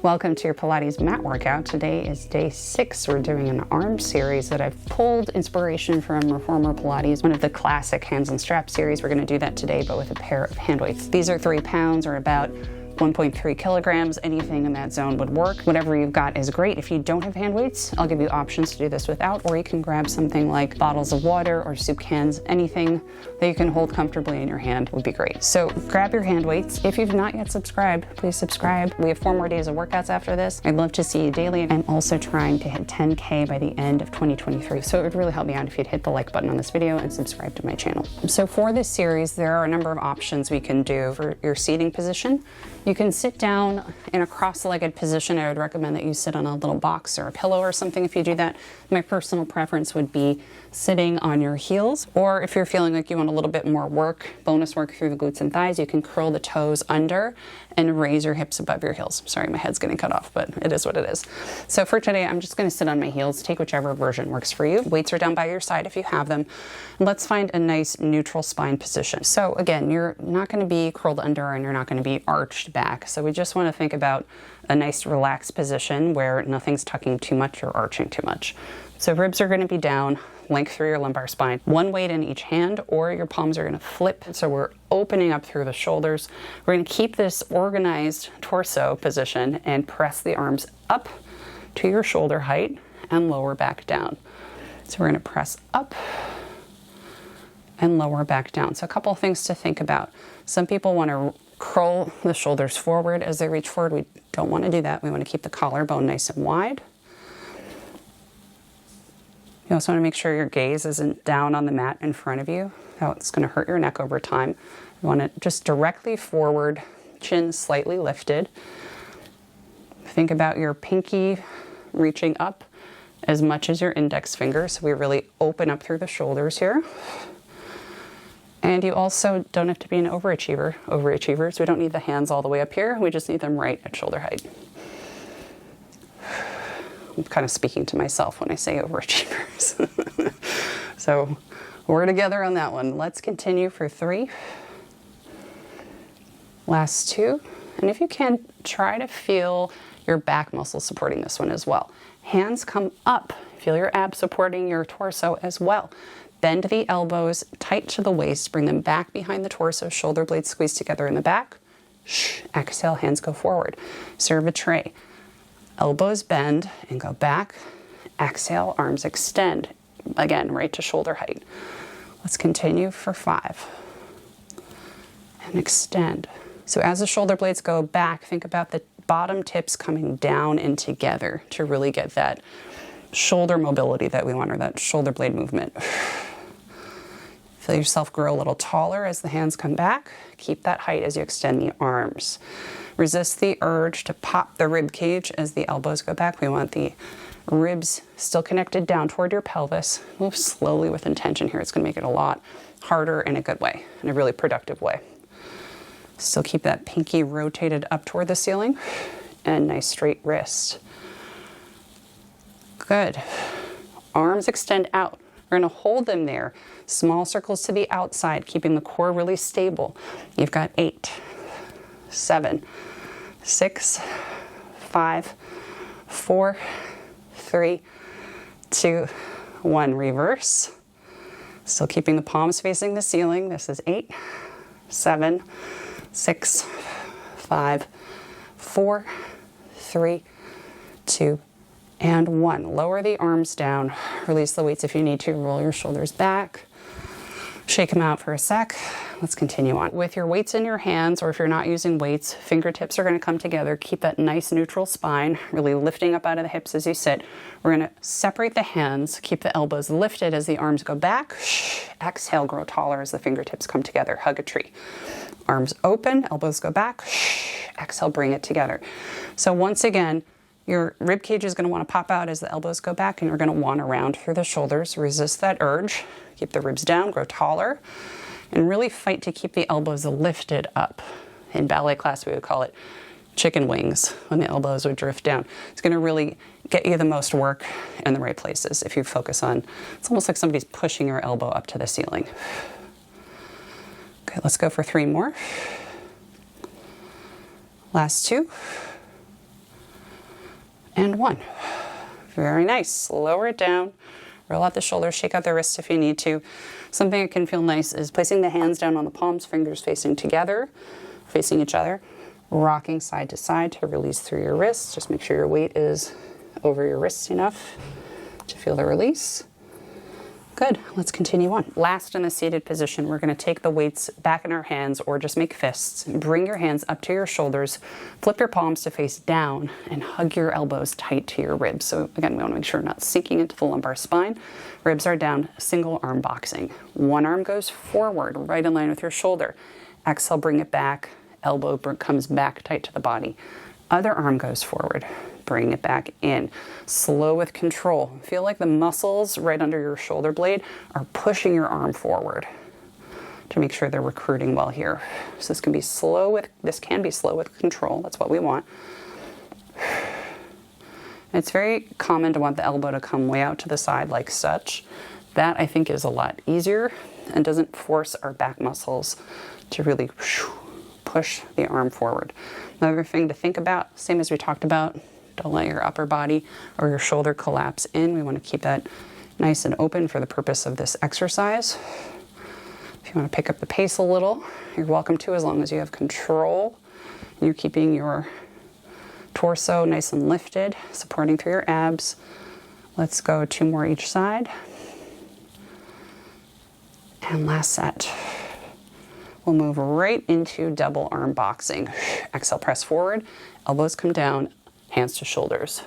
Welcome to your Pilates mat workout. Today is day 6. We're doing an arm series that I've pulled inspiration from Reformer Pilates, one of the classic hands and strap series. We're going to do that today, but with a pair of hand weights. These are 3 pounds or about 1.3 kilograms. Anything in that zone would work. Whatever you've got is great. If you don't have hand weights, I'll give you options to do this without, or you can grab something like bottles of water or soup cans. Anything that you can hold comfortably in your hand would be great. So grab your hand weights. If you've not yet subscribed, please subscribe. We have 4 more days of workouts after this. I'd love to see you daily. I'm also trying to hit 10K by the end of 2023. So it would really help me out if you'd hit the like button on this video and subscribe to my channel. So for this series, there are a number of options we can do for your seating position. You can sit down in a cross-legged position. I would recommend that you sit on a little box or a pillow or something if you do that. My personal preference would be sitting on your heels, or if you're feeling like you want a little bit more work, bonus work through the glutes and thighs, you can curl the toes under and raise your hips above your heels. Sorry, my head's getting cut off, but it is what it is. So for today, I'm just gonna sit on my heels. Take whichever version works for you. Weights are down by your side if you have them. Let's find a nice neutral spine position. So again, you're not gonna be curled under and you're not gonna be arched back. So we just wanna think about a nice relaxed position where nothing's tucking too much or arching too much. So ribs are gonna be down, length through your lumbar spine. One weight in each hand, or your palms are gonna flip. So we're opening up through the shoulders. We're gonna keep this organized torso position and press the arms up to your shoulder height and lower back down. So we're gonna press up and lower back down. So a couple of things to think about. Some people wanna curl the shoulders forward as they reach forward. We don't wanna do that. We wanna keep the collarbone nice and wide. You also want to make sure your gaze isn't down on the mat in front of you. It's going to hurt your neck over time. You want it just directly forward, chin slightly lifted. Think about your pinky reaching up as much as your index finger, so we really open up through the shoulders here. And you also don't have to be an overachiever. Overachievers, we don't need the hands all the way up here. We just need them right at shoulder height. I'm kind of speaking to myself when I say overachievers. So we're together on that one. Let's continue for 3. Last 2. And if you can, try to feel your back muscles supporting this one as well. Hands come up. Feel your abs supporting your torso as well. Bend the elbows tight to the waist. Bring them back behind the torso. Shoulder blades squeeze together in the back. Exhale, hands go forward. Serve a tray. Elbows bend and go back. Exhale, arms extend. Again, right to shoulder height. Let's continue for 5. And extend. So as the shoulder blades go back, think about the bottom tips coming down and together to really get that shoulder mobility that we want, or that shoulder blade movement. Feel yourself grow a little taller as the hands come back. Keep that height as you extend the arms. Resist the urge to pop the rib cage as the elbows go back. We want the ribs still connected down toward your pelvis. Move slowly with intention here. It's going to make it a lot harder in a good way, in a really productive way. Still keep that pinky rotated up toward the ceiling, and nice straight wrist. Good. Arms extend out. We're going to hold them there. Small circles to the outside, keeping the core really stable. You've got 8, 7, 6, 5, 4, 3, 2, 1. Reverse. Still keeping the palms facing the ceiling. This is 8, 7, 6, 5, 4, 3, 2, and 1. Lower the arms down. Release the weights if you need to. Roll your shoulders back. Shake them out for a sec. Let's continue on. With your weights in your hands, or if you're not using weights, fingertips are going to come together. Keep that nice neutral spine, really lifting up out of the hips as you sit. We're going to separate the hands, keep the elbows lifted as the arms go back. Exhale, grow taller as the fingertips come together. Hug a tree. Arms open, elbows go back. Exhale, bring it together. So once again, your rib cage is going to want to pop out as the elbows go back, and you're going to want to round through the shoulders. Resist that urge. Keep the ribs down, grow taller, and really fight to keep the elbows lifted up. In ballet class, we would call it chicken wings, when the elbows would drift down. It's going to really get you the most work in the right places if you focus on, it's almost like somebody's pushing your elbow up to the ceiling. Okay, let's go for 3 more. Last 2. and 1. Very nice. Lower it down. Roll out the shoulders, shake out the wrists if you need to. Something that can feel nice is placing the hands down on the palms, fingers facing together, facing each other, rocking side to side to release through your wrists. Just make sure your weight is over your wrists enough to feel the release. Good, let's continue on. Last, in the seated position, we're gonna take the weights back in our hands or just make fists. Bring your hands up to your shoulders, flip your palms to face down, and hug your elbows tight to your ribs. So again, we wanna make sure we're not sinking into the lumbar spine. Ribs are down, single arm boxing. One arm goes forward, right in line with your shoulder. Exhale, bring it back. Elbow comes back tight to the body. Other arm goes forward. Bring it back in. Slow with control. Feel like the muscles right under your shoulder blade are pushing your arm forward to make sure they're recruiting well here. So this can be slow with control. That's what we want. It's very common to want the elbow to come way out to the side like such. That I think is a lot easier and doesn't force our back muscles to really push the arm forward. Another thing to think about, same as we talked about, don't let your upper body or your shoulder collapse in. We want to keep that nice and open for the purpose of this exercise. If you want to pick up the pace a little, you're welcome to, as long as you have control. You're keeping your torso nice and lifted, supporting through your abs. Let's go 2 more each side. And last set. We'll move right into double arm boxing. Exhale, press forward, elbows come down, hands to shoulders.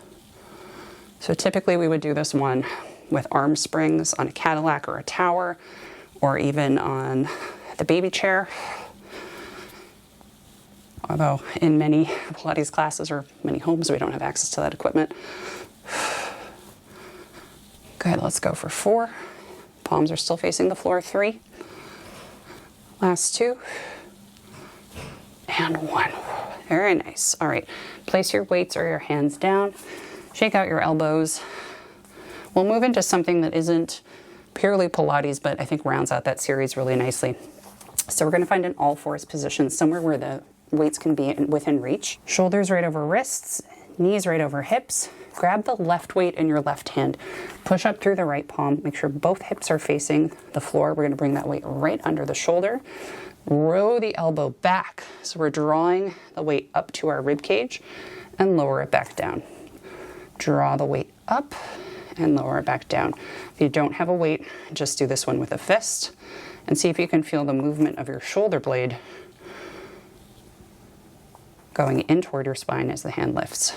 So typically we would do this one with arm springs on a Cadillac or a tower, or even on the baby chair. Although in many Pilates classes or many homes, we don't have access to that equipment. Good, let's go for 4. Palms are still facing the floor. 3. Last 2. And 1. Very nice. All right, place your weights or your hands down. Shake out your elbows. We'll move into something that isn't purely Pilates, but I think rounds out that series really nicely. So we're going to find an all-fours position, somewhere where the weights can be within reach. Shoulders right over wrists, knees right over hips. Grab the left weight in your left hand. Push up through the right palm. Make sure both hips are facing the floor. We're going to bring that weight right under the shoulder. Row the elbow back. So we're drawing the weight up to our rib cage and lower it back down. Draw the weight up and lower it back down. If you don't have a weight, just do this one with a fist and see if you can feel the movement of your shoulder blade going in toward your spine as the hand lifts.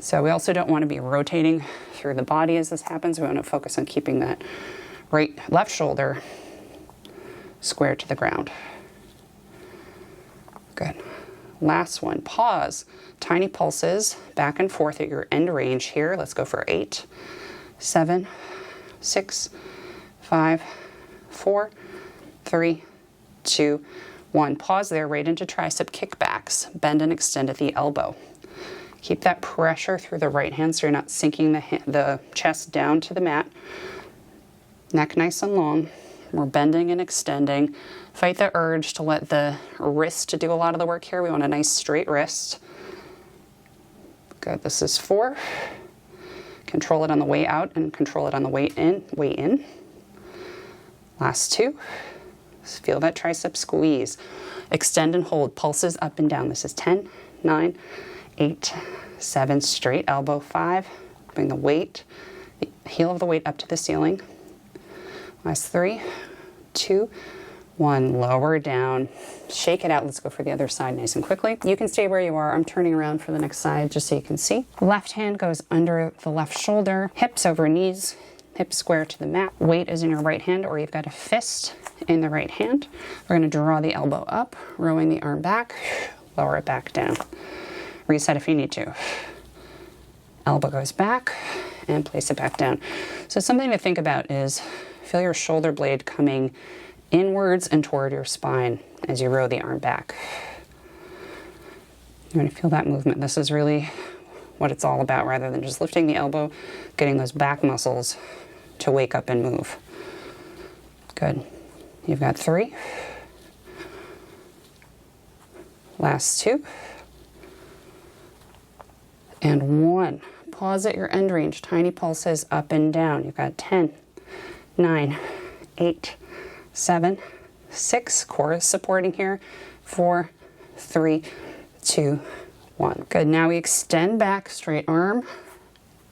So we also don't want to be rotating through the body as this happens. We want to focus on keeping that left shoulder square to the ground. Good. Last one, pause. Tiny pulses back and forth at your end range here. Let's go for 8, 7, 6, 5, 4, 3, 2, 1. Pause there, right into tricep kickbacks. Bend and extend at the elbow. Keep that pressure through the right hand so you're not sinking the chest down to the mat. Neck nice and long. We're bending and extending. Fight the urge to let the wrist to do a lot of the work here. We want a nice straight wrist. Good, this is 4. Control it on the way out and control it on the way in. Last 2. Feel that tricep squeeze. Extend and hold, pulses up and down. This is 10, 9, 8, 7, straight elbow, 5. Bring the weight, the heel of the weight up to the ceiling. Last 3, 2, 1, lower down. Shake it out. Let's go for the other side nice and quickly. You can stay where you are. I'm turning around for the next side just so you can see. Left hand goes under the left shoulder, hips over knees, hips square to the mat. Weight is in your right hand, or you've got a fist in the right hand. We're going to draw the elbow up, rowing the arm back, lower it back down. Reset if you need to. Elbow goes back and place it back down. So something to think about is feel your shoulder blade coming inwards and toward your spine as you row the arm back. You're going to feel that movement. This is really what it's all about, rather than just lifting the elbow, getting those back muscles to wake up and move. Good. You've got 3. Last 2. and 1. Pause at your end range. Tiny pulses up and down. You've got 10, 9, 8, 7, 6. Core is supporting here. 4, 3, 2, 1. Good. Now we extend back, straight arm,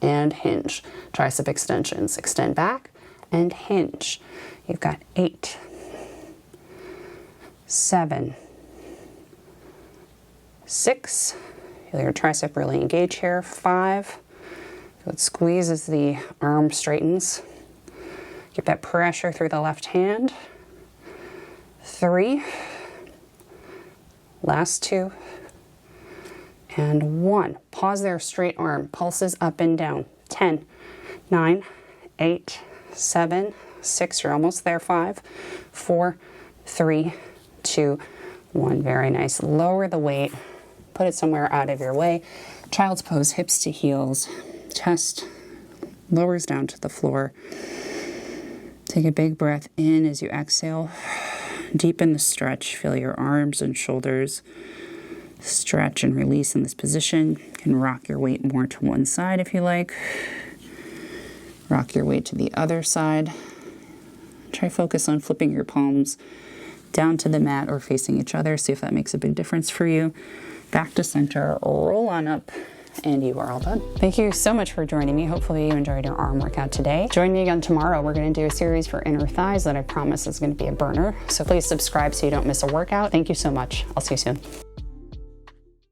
and hinge. Tricep extensions. Extend back and hinge. You've got 8, 7, 6. Feel your tricep really engage here. 5. Feel it squeeze as the arm straightens. Get that pressure through the left hand. 3. Last 2. And 1. Pause there, straight arm. Pulses up and down. 10, 9, 8, 7, 6. You're almost there. 5, 4, 3, 2, 1. Very nice. Lower the weight. Put it somewhere out of your way. Child's pose, hips to heels. Chest lowers down to the floor. Take a big breath in as you exhale. Deepen the stretch. Feel your arms and shoulders stretch and release in this position. You can rock your weight more to one side if you like. Rock your weight to the other side. Try focus on flipping your palms down to the mat or facing each other. See if that makes a big difference for you. Back to center, roll on up, and you are all done. Thank you so much for joining me. Hopefully you enjoyed your arm workout today. Join me again tomorrow. We're going to do a series for inner thighs that I promise is going to be a burner. So please subscribe so you don't miss a workout. Thank you so much. I'll see you soon.